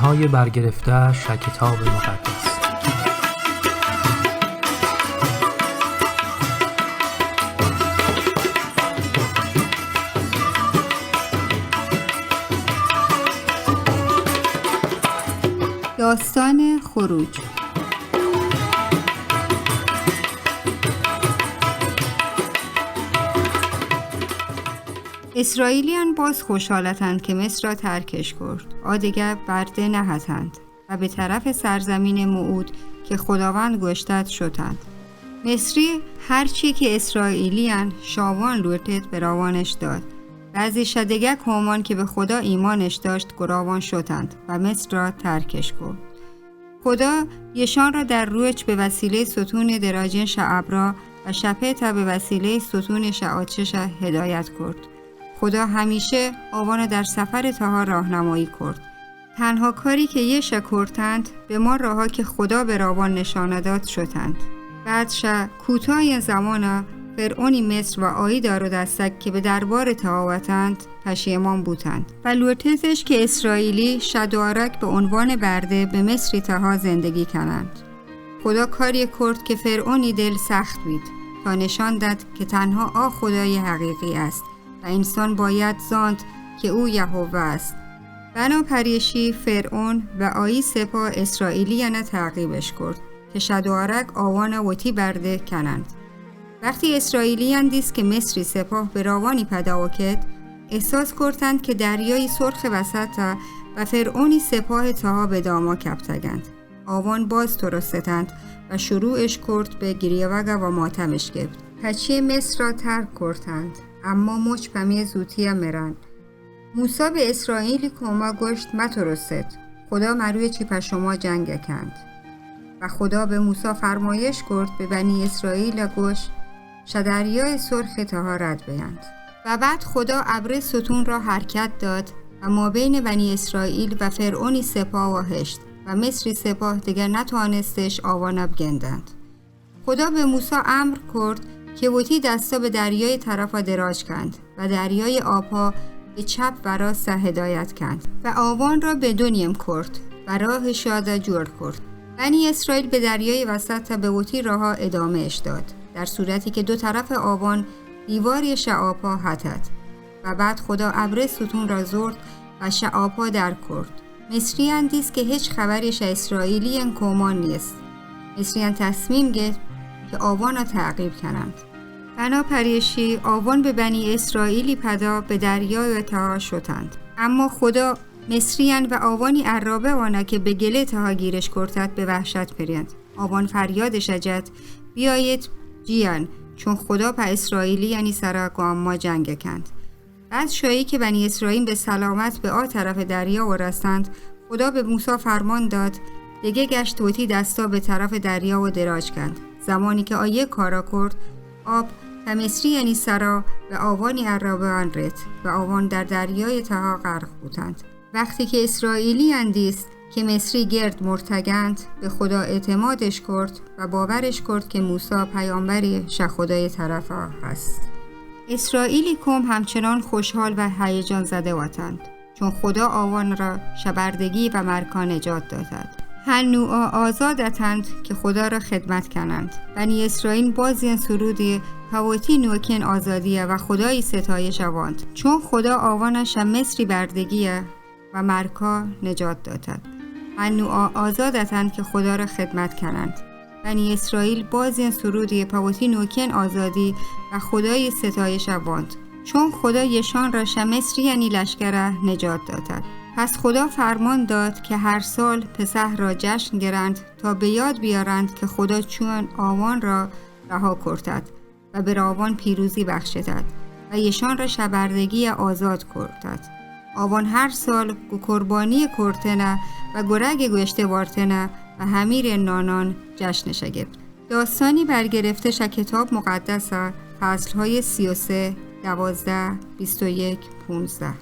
داستانهای برگرفته کتاب مقدس. داستان خروج. اسرائیلیان باز خوشحالتند که مصر را ترکش کرد، آدگر برده نهتند و به طرف سرزمین موعود که خداوند گشتد شدند. مصری هرچی که اسرائیلیان شاوان لورتت به راوانش داد. بعضی شدگک همان که به خدا ایمانش داشت گراوان شدند و مصر را ترکش کرد. خدا یشان را در رویج به وسیله ستون دراجین ابزار و شپه به وسیله ستون آتش هدایت کرد. خدا همیشه آوان در سفر تاها راهنمایی کرد. تنها کاری که یه شکرتند به ما راها که خدا به راوان نشانه داد شدند. بعدش کوتاه زمان فرعونی مصر و آیی دار و دستک که به دربار تهاوتند پشیمان بودند و لورتزش که اسرائیلی شدوارک به عنوان برده به مصری تها زندگی کنند. خدا کاری کرد که فرعونی دل سخت بید تا نشان داد که تنها خدای حقیقی است و انسان باید زاند که او یهوه است. بنابراین فرعون و آیی سپاه اسرائیلیان تعقیبش کرد که شدوارک آوان وتی برده کنند. وقتی اسرائیلیان دید که مصری سپاه به راوانی پیدا کرد، احساس کردند که دریای سرخ وسط و فرعونی سپاه تاها به داما کپتگند. آوان باز ترستند و شروعش کرد به گریوگ و ماتمش گرفت. پچی مصر را ترک کردند، اما مچ پمی زوتی مرن. موسی به اسرائیلی کما گشت مترست، خدا مروی چی پشما جنگ کند. و خدا به موسی فرمایش کرد به بنی اسرائیل گشت شدریای سرخ تاها رد بیند. و بعد خدا ابر ستون را حرکت داد و ما بین بنی اسرائیل و فرعونی سپاه واهشت و مصری سپاه دیگر نتوانستش آوان بگندند. خدا به موسی امر کرد که وتی دستا به دریای طرف دراج کند و دریای آبها به چپ و راست هدایت کند و آوان را به دو نیم کرد و راه شاده جور کرد. بنی اسرائیل به دریای وسط به وتی راه ادامه اش داد، در صورتی که دو طرف آوان دیواری شعابها هتد. و بعد خدا ابر ستون را زرد و شعابها در کرد. مصریان دید که هیچ خبریش اسرائیلیان کومان نیست. مصریان تصمیم گرفت که آوان را تعقیب کنند. بنابراین آوان به بنی اسرائیلی پدا به دریای تاها شدند. اما خدا مصریان و آوانی عرابه وانه که به گله تاها گیرش کرتد به وحشت پریند. آوان فریاد شجد بیایید جیان، چون خدا په اسرائیلی یعنی سر اقوام جنگ کند. بعد شایی که بنی اسرائیل به سلامت به طرف دریا ورستند، خدا به موسی فرمان داد دیگه گشت وتی دستا به طرف دریا و دراج کند. زمانی که آیه کارا کرد، آب و مصری یعنی سرا و آوانی عرابه آن رد و آوان در دریای تها غرق بودند. وقتی که اسرائیلی اندیست که مصری گرد مرتگند، به خدا اعتمادش کرد و باورش کرد که موسی پیامبری خدای طرف هست. اسرائیلی کم همچنان خوشحال و هیجان زده واتند، چون خدا آوان را شبردگی و مرکان نجات دادد. تنوع آزادتند که خدا را خدمت کنند. بنی اسرائیل بازی سرودی هواتی نوکین آزادیه و خدای ستایش واند، چون خدا آوانش مصری بردگیه و مرکا نجات دادد. تنوع آزادتند که خدا را خدمت کنند. بنی اسرائیل بازی سرودی پاوتی نوکین آزادی و خدای ستایش واند، چون خدا یشان را مصری یعنی لشکر نجات دادد. پس خدا فرمان داد که هر سال پسح را جشن گیرند تا به یاد بیارند که خدا چون آوان را رها کردد و به راوان پیروزی بخشیدد و یشان را شبردگی آزاد کردد. آوان هر سال قربانی کرتنه و گرگ گوشته وارتنه و همیر نانان جشن شگفت. داستانی برگرفته کتاب مقدس، فصلهای 33، 12، 21، 15.